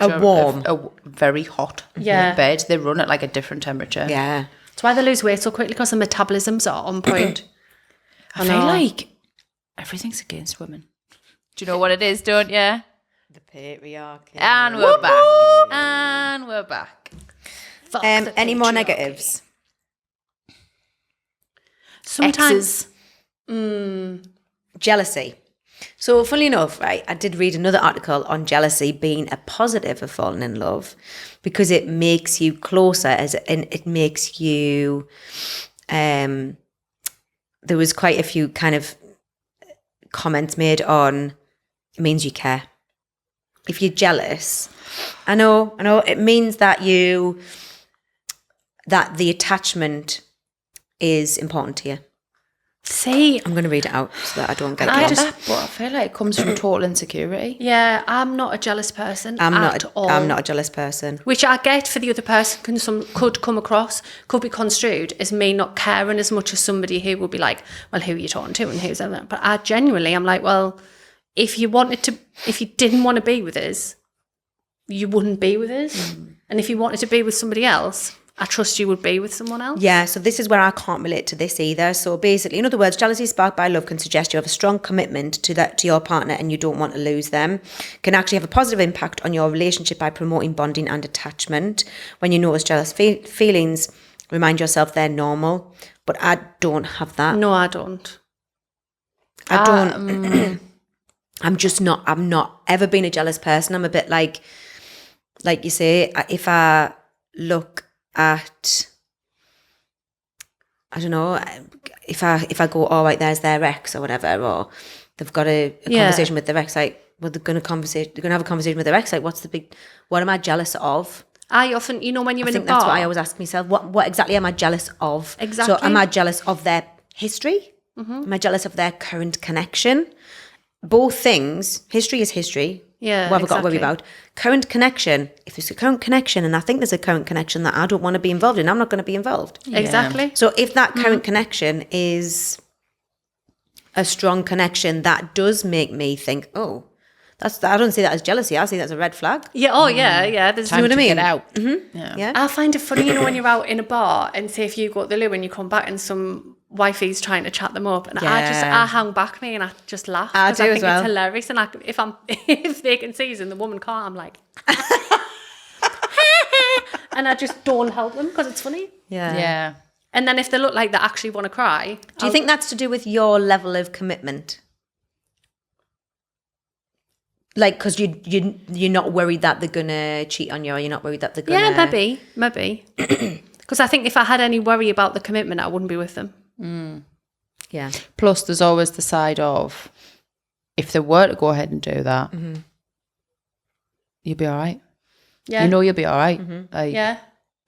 Are warm. Are very hot Yeah. in bed. They run at like a different temperature. Yeah. That's why they lose weight so quickly because their metabolisms are on point. I feel like everything's against women. Do you know what it is, don't you? The patriarchy. And we're back. And we're back. Fuck the Any more patriarchy. negatives? Sometimes Exes. Jealousy. So funnily enough, right, I did read another article on jealousy being a positive of falling in love because it makes you closer and it makes you, there was quite a few kind of comments made on, it means you care. If you're jealous, I know, it means that that the attachment is important to you. See, I'm going to read it out so that I don't get I lost. get that, but I feel like it comes from total insecurity. yeah, I'm not a jealous person I'm at all. I'm not a jealous person. Which I get for the other person could come across, could be construed as me not caring as much as somebody who would be like, well, who are you talking to and who's that? But I genuinely, I'm like, well, if you didn't want to be with us, you wouldn't be with us. And if you wanted to be with somebody else, I trust you would be with someone else. Yeah, so this is where I can't relate to this either. So basically, in other words, jealousy sparked by love can suggest you have a strong commitment to your partner and you don't want to lose them. Can actually have a positive impact on your relationship by promoting bonding and attachment. When you notice jealous feelings, remind yourself they're normal. But I don't have that. No, I don't. I don't. I'm not ever been a jealous person. I'm a bit like you say, if I look at, I don't know, if I go, all right, there's their ex or whatever, or they've got a conversation with their ex, like, well, they're going to have a conversation with their ex, like, what am I jealous of? I often, when you're I in a think bar. that's what I always ask myself. What exactly am I jealous of? Exactly. So am I jealous of their history? Am I jealous of their current connection? Both things. History is history. Yeah, What have I got to worry exactly. about? Current connection. If there's a current connection and I think there's a current connection that I don't want to be involved in, I'm not going to be involved. Exactly. So if that current connection is a strong connection, that does make me think, oh, I don't see that as jealousy. I see that as a red flag. Yeah. Oh, yeah. There's Time what I to mean? get out. Yeah. Yeah. I find it funny, when you're out in a bar and say if you go to the loo and you come back and some wifey's trying to chat them up, and I hang back me and I just laugh. I 'cause do I as think well. it's hilarious. And if they can see us and the woman can't, I'm like, and I just don't help them because it's funny. Yeah. And then if they look like they actually want to cry, Do you think that's to do with your level of commitment? Like, because you're not worried that they're going to cheat on you, or you're not worried that they're going to... Yeah, maybe. Because I think if I had any worry about the commitment, I wouldn't be with them. Yeah. Plus, there's always the side of, if they were to go ahead and do that, you'll be all right. Yeah. You know you'll be all right. Like, Yeah.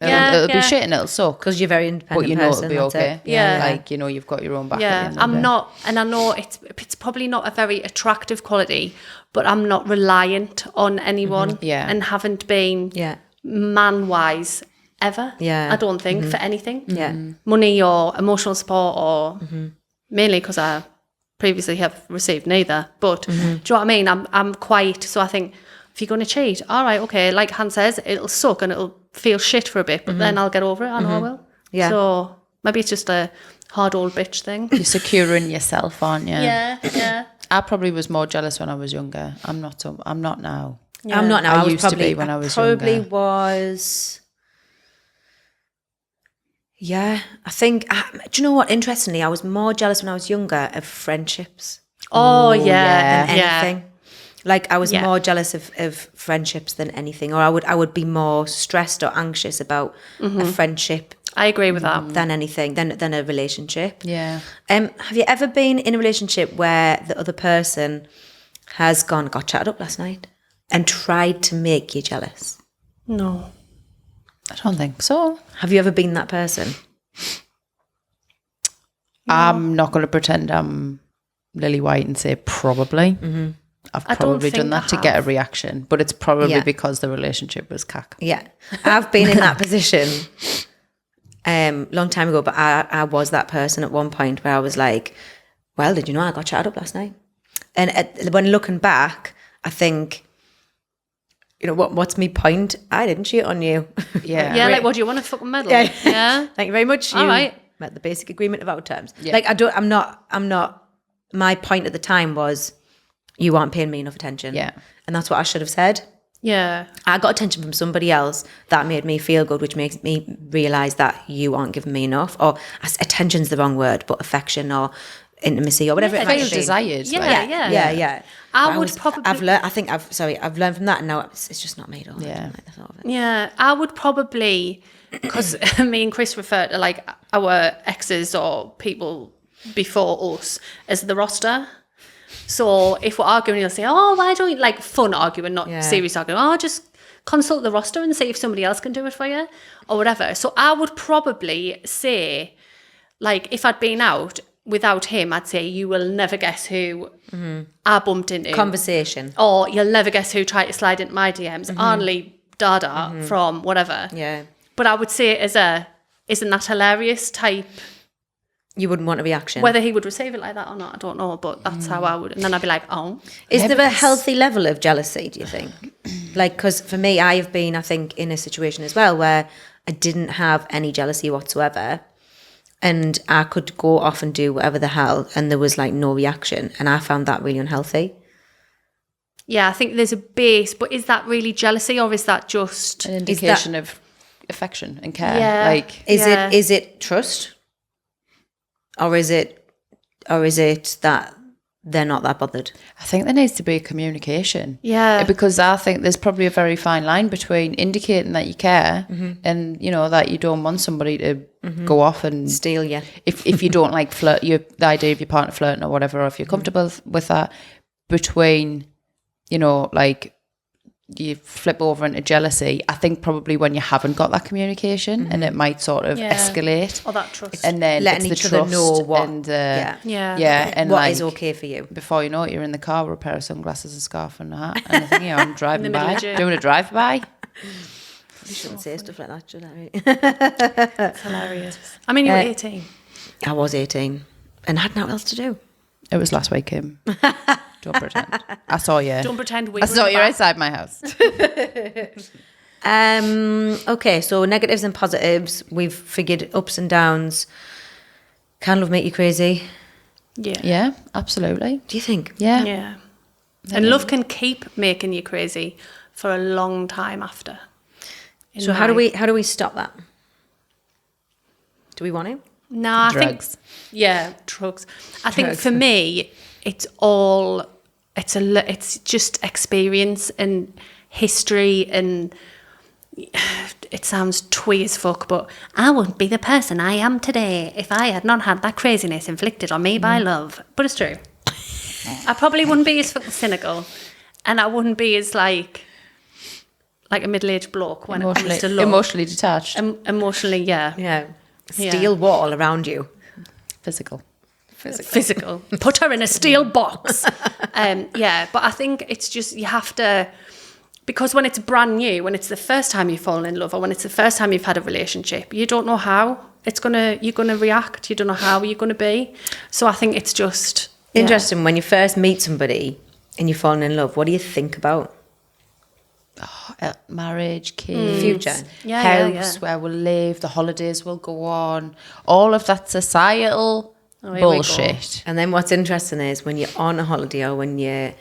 It'll be shit and it'll suck. Because you're a very independent But you know person, it'll be that's okay. it. Yeah. Like, you've got your own back. at the Yeah, end of I'm the day. not, and I know it's probably not a very attractive quality, but I'm not reliant on anyone. Yeah. And haven't been Yeah. man-wise ever. Yeah. I don't think for anything. Yeah. Money or emotional support, or mainly because I previously have received neither. But do you know what I mean? I'm quite, so I think if you're going to cheat, all right, okay, like Han says, it'll suck and it'll feel shit for a bit, but then I'll get over it. I know I will. Yeah. So maybe it's just a hard old bitch thing. You're securing yourself, aren't you? Yeah. I probably was more jealous when I was younger. I'm not now. Yeah. I'm not now. I was used to be probably, when I was probably younger. was... Yeah, I think... do you know what? Interestingly, I was more jealous when I was younger of friendships Oh, yeah. yeah. than anything. Like, I was Yeah. more jealous of friendships than anything, or I would be more stressed or anxious about a friendship I agree with that. than anything, than a relationship. Yeah. Have you ever been in a relationship where the other person has got chatted up last night and tried to make you jealous? No. I don't think so. Have you ever been that person? I'm not going to pretend I'm Lily White and say probably. I've I don't probably think done I that to get a have. reaction, but it's probably Yeah. because the relationship was cack. Yeah, I've been in that position long time ago, but I was that person at one point where I was like, well, did you know I got chatted up last night? And when looking back, I think, what's my point? I didn't cheat on you. Yeah. Yeah, like, what do you want, a fucking medal? Yeah. Yeah. Thank you very much. All You right. met the basic agreement of our terms. Yeah. Like, I'm not, my point at the time was, you aren't paying me enough attention. Yeah. And that's what I should have said. Yeah. I got attention from somebody else that made me feel good, which makes me realise that you aren't giving me enough. Or attention's the wrong word, but affection or intimacy or whatever it might Feel be. desired. Yeah, like, yeah. But would probably. I've learned from that, and now it's just not made all. Yeah. I don't like the thought of it. Yeah, I would probably, because me and Chris refer to like our exes or people before us as the roster. So if we're arguing, he'll say, "Oh, why don't you," like fun arguing, not serious arguing. "Oh, just consult the roster and see if somebody else can do it for you," or whatever. So I would probably say, like, if I'd been out without him, I'd say, "You will never guess who I bumped into." Conversation. Or you'll never guess who tried to slide into my DMs. Arnley Dada from whatever. Yeah. But I would say it as isn't that hilarious type. You wouldn't want a reaction. Whether he would receive it like that or not, I don't know. But that's how I would. And then I'd be like, oh. Is there a healthy level of jealousy, do you think? Like, because for me, I have been, I think, in a situation as well where I didn't have any jealousy whatsoever. And I could go off and do whatever the hell, and there was like no reaction. And I found that really unhealthy. Yeah, I think there's a base. But is that really jealousy, or is that just an indication of affection and care? Yeah. Like, Is it trust? Or is it that they're not that bothered? I think there needs to be a communication. Yeah. Because I think there's probably a very fine line between indicating that you care and, you know, that you don't want somebody to go off and Steal you. If you don't like the idea of your partner flirting or whatever, or if you're comfortable with that, between, you know, like you flip over into jealousy, I think probably when you haven't got that communication and it might sort of escalate. or that trust? And then Letting it's the each other trust know what- and and What like, is okay for you? before you know it, you're in the car with a pair of sunglasses, a scarf, and a hat, and I think, you know, I'm driving middle by, of June. doing a drive by. You shouldn't say stuff like that, should I? It's hilarious. I mean, you were 18. I was 18 and had nothing else to do. It was last week, Kim. Don't pretend. I saw you. Don't pretend we I were saw in the you back. outside my house. Okay, so negatives and positives. We've figured ups and downs. Can love make you crazy? Yeah. Yeah, absolutely. Do you think? Yeah. Yeah. And love can keep making you crazy for a long time after. So how do we stop that? Do we want to? No, I Drugs. think drugs. I think for me, it's just experience and history, and it sounds twee as fuck, but I wouldn't be the person I am today if I had not had that craziness inflicted on me by love. But it's true. I probably wouldn't be as fucking cynical, and I wouldn't be as like a middle-aged bloke when it comes to love. Emotionally detached. Emotionally, yeah. Yeah. Steel wall around you. Physical. Physical. Put her in a steel box. But I think it's just you have to, because when it's brand new, when it's the first time you've fallen in love, or when it's the first time you've had a relationship, you don't know how you're gonna react. You don't know how you're gonna be. So I think it's just Interesting. When you first meet somebody and you're falling in love, what do you think about? Marriage, kids, Future. house, where we'll live, the holidays will go on, all of that societal bullshit. And then what's interesting is when you're on a holiday or when you're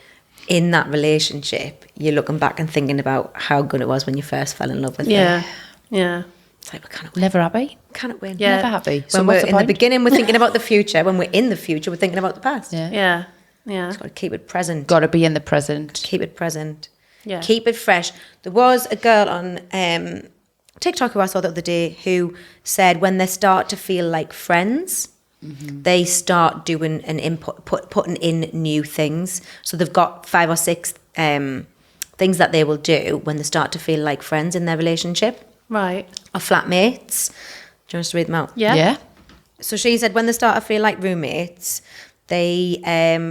in that relationship, you're looking back and thinking about how good it was when you first fell in love with them. Yeah. It's like, we can't win. Never happy. Can't win. Yeah. Never happy. So When we're what's the in the point? beginning, we're thinking about the future. When we're in the future, we're thinking about the past. Yeah. Yeah. Got to keep it present. Got to be in the present. Keep it present. Yeah. Keep it fresh. There was a girl on TikTok who I saw the other day who said when they start to feel like friends, they start doing an input, putting in new things. So they've got 5 or 6 things that they will do when they start to feel like friends in their relationship Right. or flatmates. Do you want us to read them out? Yeah. So she said when they start to feel like roommates, they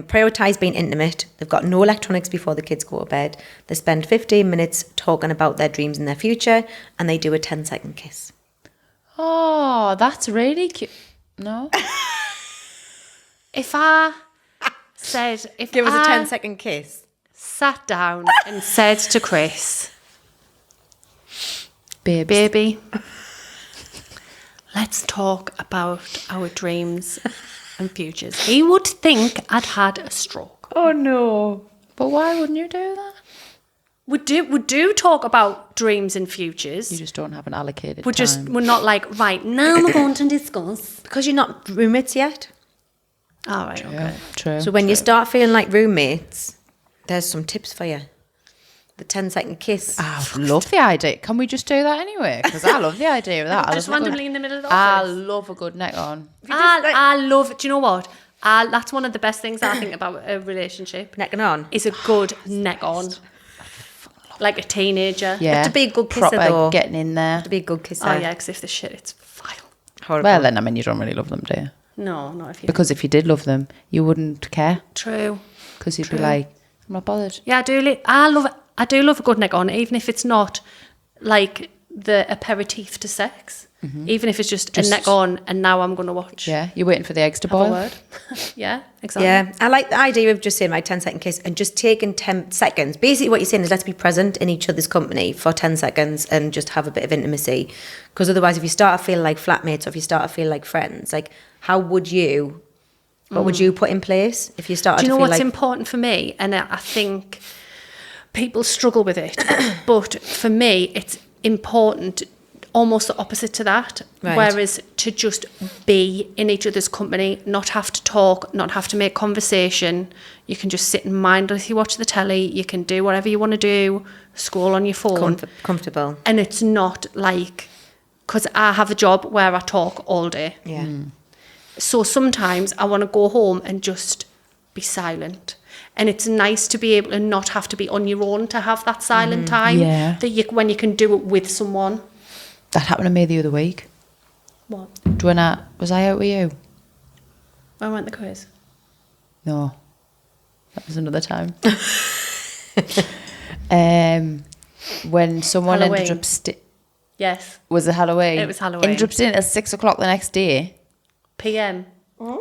prioritise being intimate. They've got no electronics before the kids go to bed. They spend 15 minutes talking about their dreams and their future, and they do a 10-second kiss. Oh, that's really cute. No? If I Give us a 10-second kiss. sat down and said to Chris, Babes. baby, let's talk about our dreams and futures, he would think I'd had a stroke. Oh, no. But why wouldn't you do that? We do talk about dreams and futures. You just don't have an allocated We're time. we're not like, right, now we're going to discuss. Because you're not roommates yet. All right, okay. True. So when you start feeling like roommates, there's some tips for you. The 10-second kiss. I love the idea. Can we just do that anyway? Because I love the idea of that. Just randomly in the middle of the I office. love a good neck on. I love, do you know what? That's one of the best things I think about a relationship. Necking on. Is a good neck on. Like a teenager. Yeah. To be a good kisser, Proper though. getting in there. To be a good kisser. Oh, yeah, because if the shit, it's vile. Horrible. Well, then, I mean, you don't really love them, do you? No, not if you Because if you did love them, you wouldn't care. True. Because you'd be like, I'm not bothered. Yeah, I do love a good neck on, even if it's not like the aperitif to sex. Even if it's just a neck on and now I'm going to watch. Yeah, you're waiting for the eggs to Have a boil. word. Yeah, exactly. Yeah, I like the idea of just saying my 10-second kiss and just taking 10 seconds. Basically what you're saying is let's be present in each other's company for 10 seconds and just have a bit of intimacy. Because otherwise if you start to feel like flatmates or if you start to feel like friends, like what would you put in place if you started Do you know to feel what's like... important for me? And I think people struggle with it. But for me, it's important, almost the opposite to that. Right. Whereas to just be in each other's company, not have to talk, not have to make conversation. You can just sit and mindlessly watch the telly. You can do whatever you want to do, scroll on your phone. comfortable. And it's not like, because I have a job where I talk all day. Yeah. So sometimes I want to go home and just be silent. And it's nice to be able to not have to be on your own to have that silent time. Yeah. When you can do it with someone. That happened to me the other week. What? Was I out with you? When went the quiz? No. That was another time. When someone ended Halloween. up... Yes. Was it Halloween? It was Halloween. Ended up staying at 6 o'clock the next day. PM.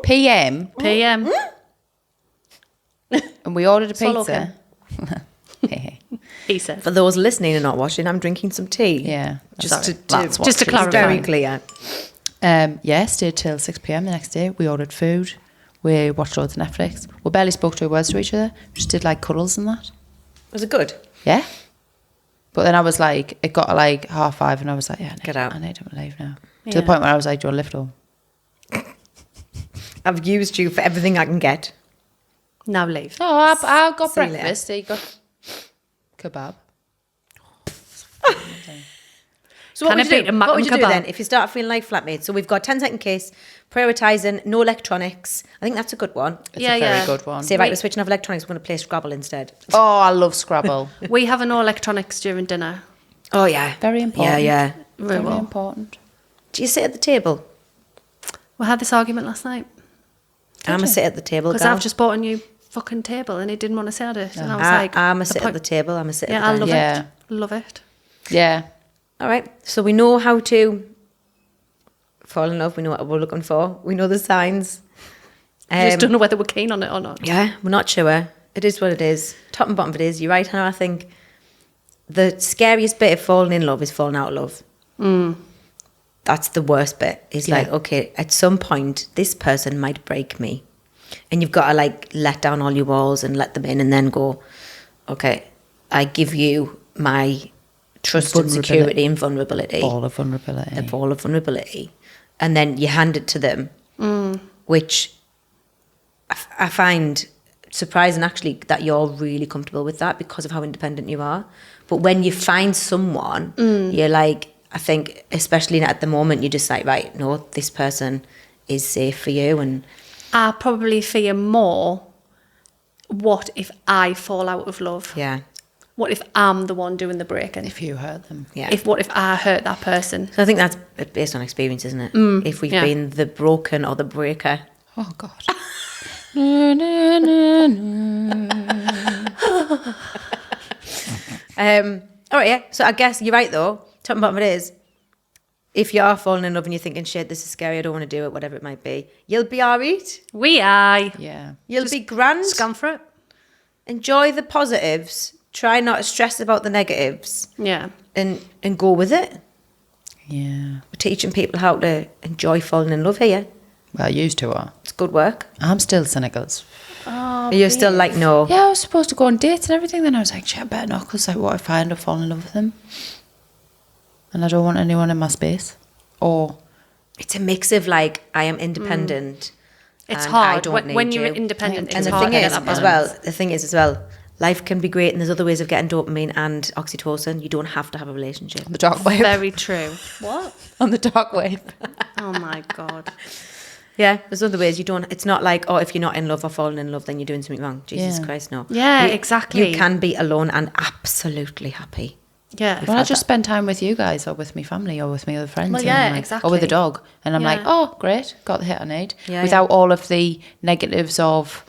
PM. PM. And we ordered a Swallow pizza. He said. For those listening and not watching, I'm drinking some tea. Yeah. Just to That's what just to she was clarify. very clear. Yeah, stayed till 6 p.m. the next day. We ordered food. We watched loads of Netflix. We barely spoke 2 words to each other. Just did like cuddles and that. Was it good? Yeah. But then I was like, it got like 5:30 and I was like, yeah, Get out. I need to leave now. To Yeah. the point where I was like, do you want to lift home? I've used you for everything I can get. Now leave. Oh, I got See you later. breakfast. He got kebab. So what Can would it you be do? a mac What would and you do kebab? then if you start feeling like flatmates? So we've got 10-second kiss, prioritising, no electronics. I think that's a good one. It's Yeah, a very yeah. good one. Say, right, we're switching off electronics, we're going to play Scrabble instead. Oh, I love Scrabble. We have no electronics during dinner. Oh, yeah. Very important. Yeah, yeah. Very Very well. important. Do you sit at the table? We had this argument last night. I'm a sit at the table, Because girl. I've just bought a new fucking table and he didn't want to sit at it. And I was I, like... I'm a the sit point- at the table, I'm a sit Yeah, at I the love dining. Yeah. it. Love it. Yeah. All right. So we know how to fall in love. We know what we're looking for. We know the signs. Just don't know whether we're keen on it or not. Yeah, we're not sure. It is what it is. Top and bottom of it is. You're right, Hannah. I think the scariest bit of falling in love is falling out of love. That's the worst bit. Is like, okay, at some point, this person might break me. And you've got to like let down all your walls and let them in and then go, okay, I give you my trust and security and vulnerability. Ball of vulnerability. A ball of vulnerability. And then you hand it to them, which I find surprising actually that you're really comfortable with that because of how independent you are. But when you find someone, you're like, I think, especially at the moment, you're just like, right, no, this person is safe for you. And I probably fear more, what if I fall out of love? yeah. What if I'm the one doing the breaking? If you hurt them. Yeah. What if I hurt that person? So I think that's based on experience, isn't it? If we've yeah. been the broken or the breaker. Oh, God. Na, na, na, na. All right, yeah. So I guess you're right, though. Top and bottom of it is, if you are falling in love and you're thinking, shit, this is scary, I don't want to do it, whatever it might be, you'll be all right. We are. Yeah. You'll be grand. Scan for it. Enjoy the positives. Try not to stress about the negatives. Yeah. And go with it. Yeah. We're teaching people how to enjoy falling in love here. Well, used to are. It's good work. I'm still cynical. Are you still like, no? Yeah, I was supposed to go on dates and everything. Then I was like, shit, I better not. Because like, what if I end up falling in love with him? And I don't want anyone in my space. Or... It's a mix of like, I am independent It's and I hard. don't When need you're you. independent, And it's the hard thing to is, get that as balance. well, life can be great and there's other ways of getting dopamine and oxytocin. You don't have to have a relationship. The dark wave. Very true. What? On the dark wave. Oh my God. Yeah, there's other ways. You don't. It's not like, oh, if you're not in love or falling in love, then you're doing something wrong. Jesus Yeah. Christ, no. Yeah, You- exactly. You can be alone and absolutely happy. Yeah. Well, I just spend time with you guys or with my family or with my other friends. Well, and yeah, I'm like, exactly. Or with the dog. And I'm like, Yeah. oh, great, got the hit I need. Yeah, Without all of the negatives of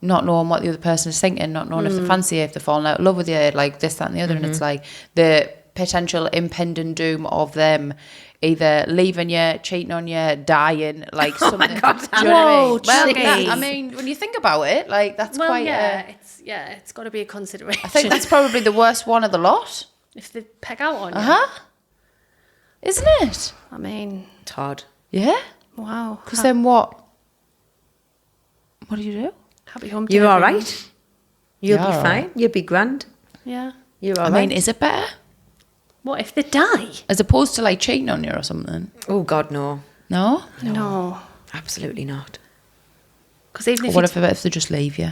not knowing what the other person is thinking, not knowing if they fancy you, if they're falling out of love with you, like this, that and the other. And it's like the potential impending doom of them either leaving you, cheating on you, dying, like something. Do you know what I mean? Whoa, Well, jeez. I mean, when you think about it, like that's Well, quite yeah, it's got to be a consideration. I think that's probably the worst one of the lot. if they peg out on you. Uh-huh. Isn't it? I mean, It's hard. Yeah. wow. Because then what? What do you do? Happy home day, You're all everyone. right. You'll Yeah, be all fine. right. You'll be grand. Yeah. You're all I right. mean, is it better? What if they die? As opposed to like cheating on you or something? Oh, God, no. No? No. Absolutely not. Because even Or if what you if they just leave you?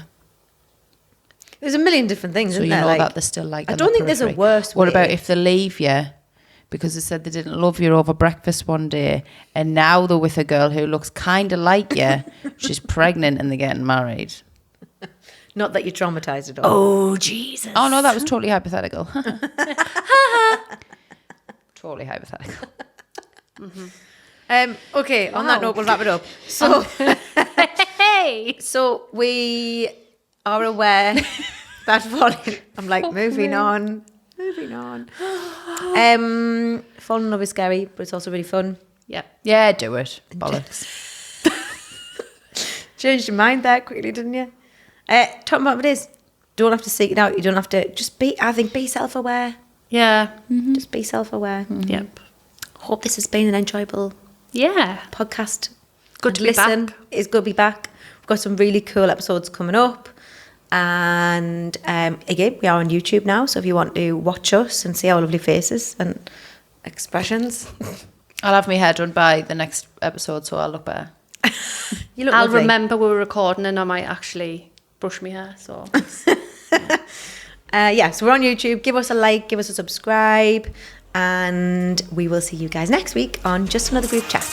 There's a million different things, So isn't you there? know Like, that they're still like I on don't the think there's a periphery. worse What way. about if they leave you because they said they didn't love you over breakfast one day and now they're with a girl who looks kind of like you, she's pregnant and they're getting married? Not that you're traumatized at all. oh, Jesus. Oh no, that was totally hypothetical. Totally hypothetical. Okay, on that Wow. note, we'll wrap it up. So, Hey. so we are aware that falling. I'm like moving on. Falling in love is scary, but it's also really fun. Yep. Yeah, do it. Bollocks. Changed your mind there quickly, didn't you? Talking about what it is. Don't have to seek it out. You don't have to just be. I think be self-aware. Yeah. Just be self-aware. Yep. Hope this has been an enjoyable Yeah. podcast. Good to be back. It's good to be back. We've got some really cool episodes coming up. And again, we are on YouTube now. So if you want to watch us and see our lovely faces and expressions, I'll have my hair done by the next episode, so I'll look better. you look I'll lovely. remember we were recording and I might actually brush my hair. So So we're on YouTube. Give us a like, give us a subscribe, and we will see you guys next week on Just Another Group Chat.